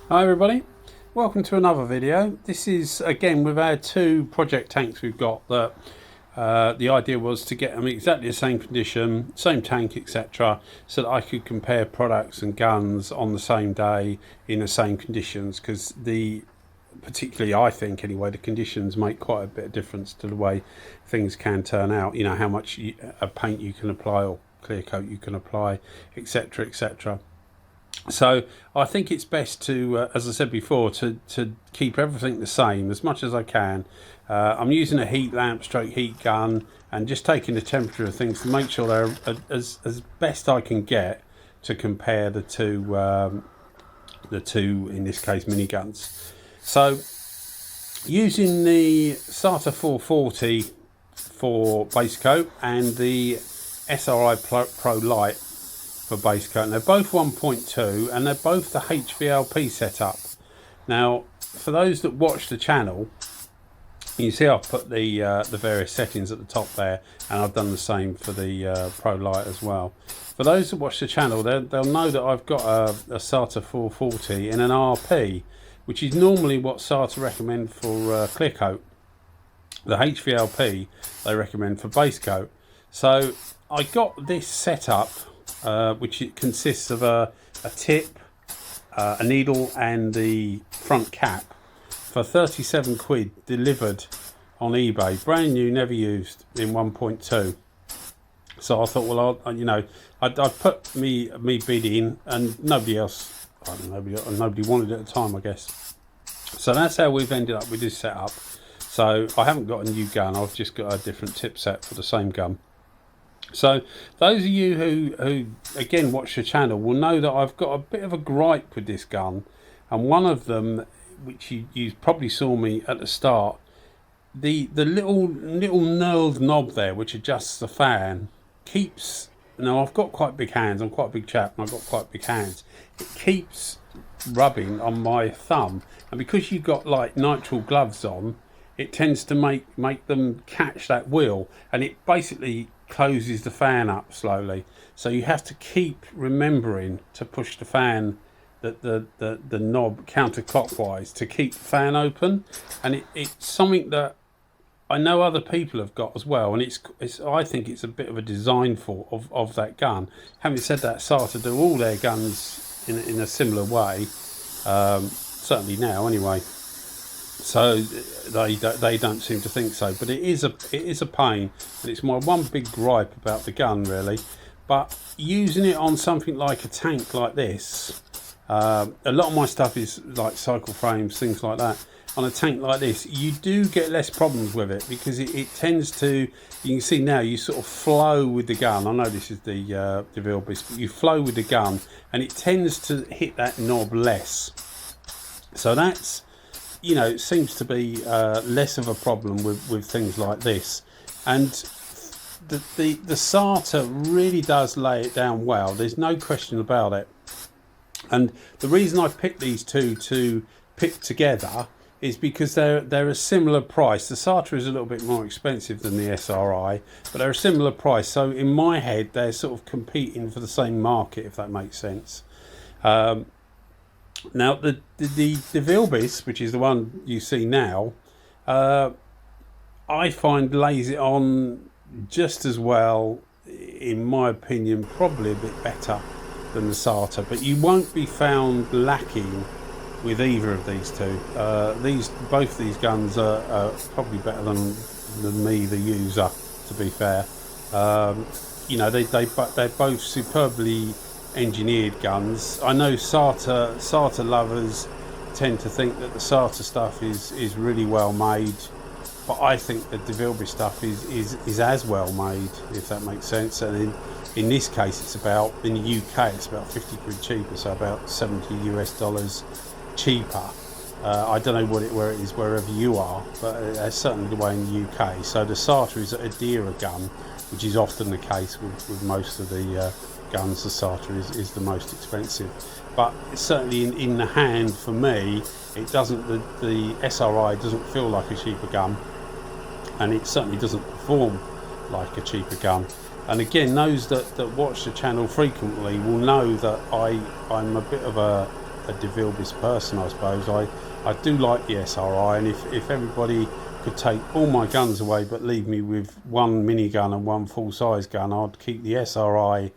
Hi everybody, welcome to another video. This is again with our two project tanks we've got that the idea was to get them exactly the same condition, same tank, etc., so that I could compare products and guns on the same day in the same conditions, because particularly I think anyway, the conditions make quite a bit of difference to the way things can turn out. You know, how much paint you can apply or clear coat you can apply, etc., etc. So I think it's best to, as I said before, to keep everything the same as much as I can. I'm using a heat lamp stroke heat gun and just taking the temperature of things to make sure they're as best I can get to compare the two in this case miniguns. So using the Sata 440 for base coat and the SRI Pro Lite for base coat, and they're both 1.2 and they're both the HVLP setup. Now for those that watch the channel, you see I've put the various settings at the top there, and I've done the same for the Pro Lite as well. For those that watch the channel, they'll know that I've got a Sata 440 in an RP, which is normally what Sata recommend for clear coat. The HVLP they recommend for base coat. So I got this setup, which it consists of a tip, a needle and the front cap, for 37 quid delivered on eBay, brand new, never used, in 1.2. So I thought, well, I'd put me bid in, and nobody else, nobody wanted it at the time, I guess. So that's how we've ended up with this setup. So I haven't got a new gun, I've just got a different tip set for the same gun. So those of you who again watch the channel will know that I've got a bit of a gripe with this gun, and one of them, which you probably saw me at the start, the little knurled knob there which adjusts the fan keeps, now I've got quite big hands, I'm quite a big chap and I've got quite big hands, it keeps rubbing on my thumb, and because you've got like nitrile gloves on, it tends to make them catch that wheel, and it basically closes the fan up slowly. So you have to keep remembering to push the fan, the knob counterclockwise to keep the fan open, and it's something that I know other people have got as well, and it's I think it's a bit of a design fault of that gun. Having said that, Sata do all their guns in a similar way, certainly now anyway. So they don't seem to think so, but it is a pain, and it's my one big gripe about the gun really. But using it on something like a tank like this, a lot of my stuff is like cycle frames, things like that. On a tank like this, you do get less problems with it, because it tends to, you can see now, you sort of flow with the gun. I know this is the Devilbiss, but you flow with the gun and it tends to hit that knob less. So that's, you know, it seems to be less of a problem with things like this. And the Sata really does lay it down well, there's no question about it. And the reason I've picked these two to pick together is because they're a similar price. The Sata is a little bit more expensive than the SRI, but they're a similar price. So in my head, they're sort of competing for the same market, if that makes sense. Now the Devilbiss, which is the one you see now, I find lays it on just as well, in my opinion, probably a bit better than the Sata, but you won't be found lacking with either of these two. Both these guns are probably better than me, the user, to be fair. You know, they're both superbly engineered guns. I know Sata lovers tend to think that the Sata stuff is really well made, but I think the Devilbiss stuff is as well made, if that makes sense. And in this case, it's about, in the UK, it's about 50 quid cheaper, so about $70 US cheaper. I don't know where it is wherever you are, but that's certainly the way in the UK. So the Sata is a dearer gun, which is often the case with most of the guns. The Sata is the most expensive, but certainly in the hand, for me, it doesn't, the SRI doesn't feel like a cheaper gun, and it certainly doesn't perform like a cheaper gun. And again, those that watch the channel frequently will know that I'm a bit of a a Devilbiss person, I suppose. I do like the SRI, and if everybody could take all my guns away but leave me with one minigun and one full-size gun, I'd keep the SRI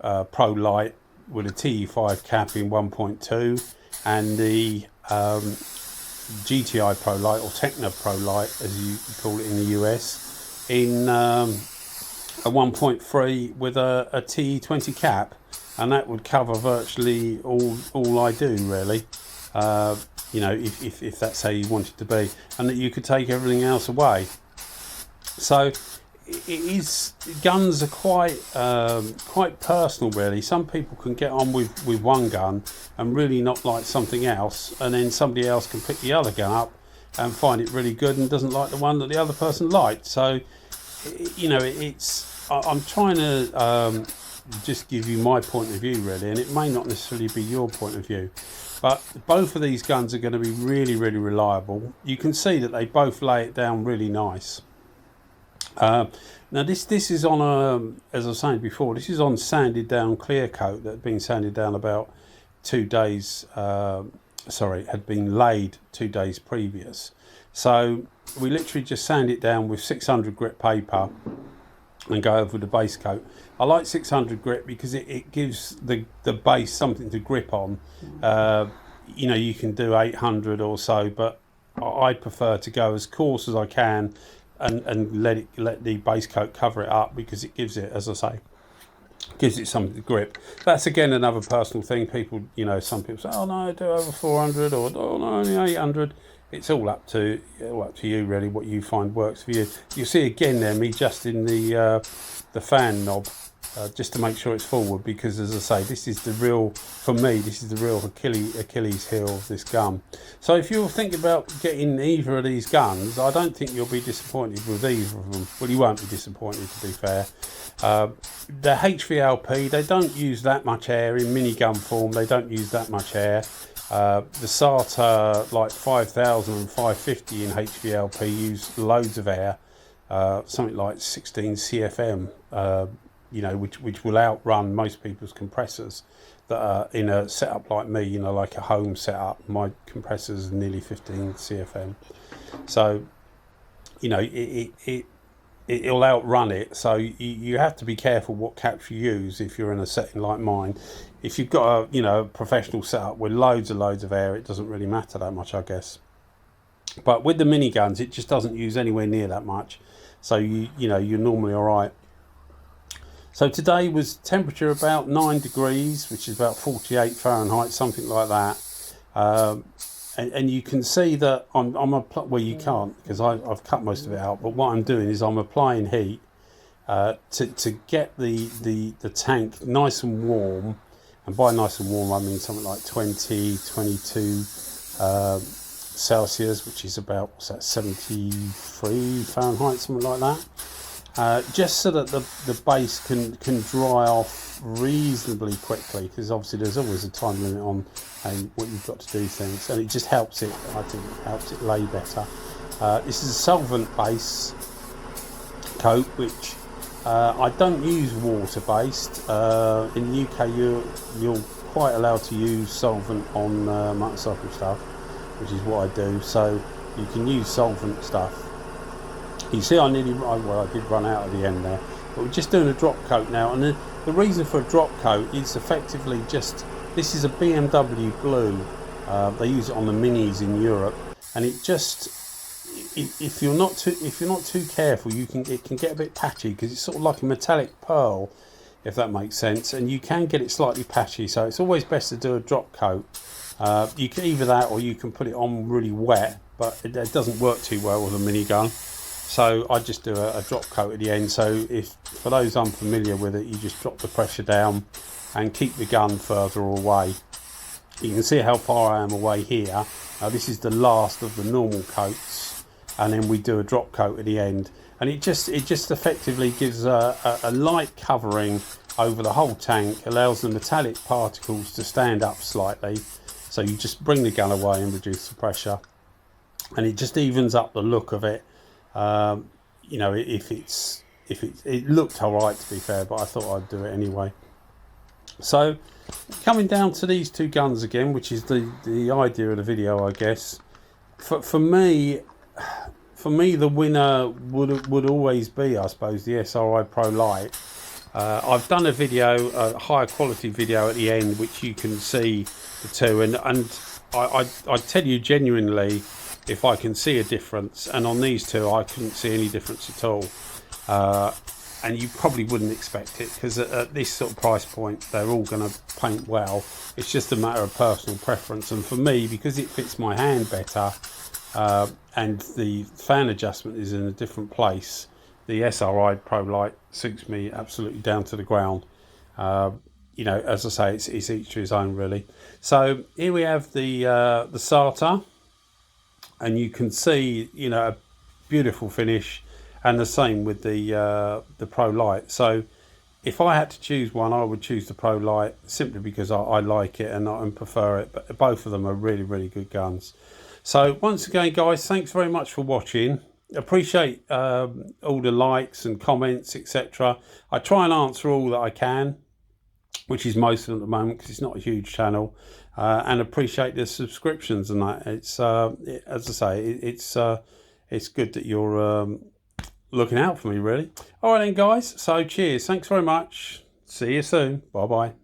Pro Lite with a TE5 cap in 1.2 and the GTI Pro Lite, or Techno Pro Lite as you call it in the US, in a 1.3 with a TE20 cap, and that would cover virtually all I do, really. You know, if that's how you want it to be, and that you could take everything else away. So guns are quite personal, really. Some people can get on with one gun and really not like something else, and then somebody else can pick the other gun up and find it really good and doesn't like the one that the other person liked. So, you know, I'm trying to just give you my point of view, really, and it may not necessarily be your point of view, but both of these guns are going to be really, really reliable. You can see that they both lay it down really nice. Now this is on a, as I was saying before, this is on sanded down clear coat that had been sanded down about 2 days, had been laid 2 days previous. So we literally just sand it down with 600 grit paper and go over the base coat. I like 600 grit because it gives the base something to grip on. You know, you can do 800 or so, but I prefer to go as coarse as I can and let the base coat cover it up, because it gives it, as I say, gives it something to grip. That's again another personal thing. People, you know, some people say, oh no, do over 400, or oh no, only 800. It's all up to you, really, what you find works for you. You see again there me adjusting the fan knob just to make sure it's forward, because as I say, this is the real, for me, this is the real Achilles heel of this gun. So if you're thinking about getting either of these guns, I don't think you'll be disappointed with either of them. Well, you won't be disappointed, to be fair. The HVLP, they don't use that much air in minigun form. They don't use that much air. The Sata like 5000 and 550 in HVLP use loads of air, something like 16 CFM, you know, which will outrun most people's compressors that are in a setup like me, you know, like a home setup. My compressors are nearly 15 CFM, so you know it'll outrun it. So you have to be careful what caps you use if you're in a setting like mine. If you've got a professional setup with loads of air, it doesn't really matter that much, I guess. But with the miniguns, it just doesn't use anywhere near that much, so you're normally all right. So today was temperature about 9 degrees, which is about 48 Fahrenheit, something like that. And you can see that well, you can't, because I've cut most of it out, but what I'm doing is I'm applying heat to get the tank nice and warm. And by nice and warm, I mean something like 20, 22 Celsius, which is about, what's that, 73 Fahrenheit, something like that. Just so that the base can dry off reasonably quickly, because obviously there's always a time limit on what you've got to do things, and it just helps it, I think, helps it lay better. This is a solvent base coat, which I don't use water based. In the UK you're quite allowed to use solvent on motorcycle stuff, which is what I do, so you can use solvent stuff. You see, I did run out at the end there, but we're just doing a drop coat now, and the reason for a drop coat is effectively just, this is a BMW blue, they use it on the minis in Europe, and it just, if you're not too careful, it can get a bit patchy, because it's sort of like a metallic pearl, if that makes sense, and you can get it slightly patchy, so it's always best to do a drop coat. You can either that, or you can put it on really wet, but it doesn't work too well with a minigun. So I just do a drop coat at the end. So for those unfamiliar with it, you just drop the pressure down and keep the gun further away. You can see how far I am away here. Now this is the last of the normal coats, and then we do a drop coat at the end, and it just effectively gives a light covering over the whole tank, allows the metallic particles to stand up slightly. So you just bring the gun away and reduce the pressure, and it just evens up the look of it. You know, it looked alright, to be fair, but I thought I'd do it anyway. So coming down to these two guns again, which is the idea of the video, I guess. For me, the winner would always be, I suppose, the SRI Pro Lite. I've done a video, a higher quality video at the end, which you can see the two, and I tell you genuinely, if I can see a difference, and on these two I couldn't see any difference at all. And you probably wouldn't expect it, because at this sort of price point they're all going to paint well. It's just a matter of personal preference, and for me, because it fits my hand better, and the fan adjustment is in a different place, the SRI Pro Lite suits me absolutely down to the ground. You know, as I say, it's each to his own, really. So here we have the Sata, and you can see, you know, a beautiful finish, and the same with the Pro Lite. So if I had to choose one, I would choose the Pro Lite, simply because I like it and I prefer it. But both of them are really, really good guns. So once again, guys, thanks very much for watching. Appreciate all the likes and comments, etc. I try and answer all that I can, which is most of them at the moment, because it's not a huge channel. And appreciate the subscriptions and that. It's as I say, it's good that you're looking out for me, really. All right then, guys. So cheers. Thanks very much. See you soon. Bye bye.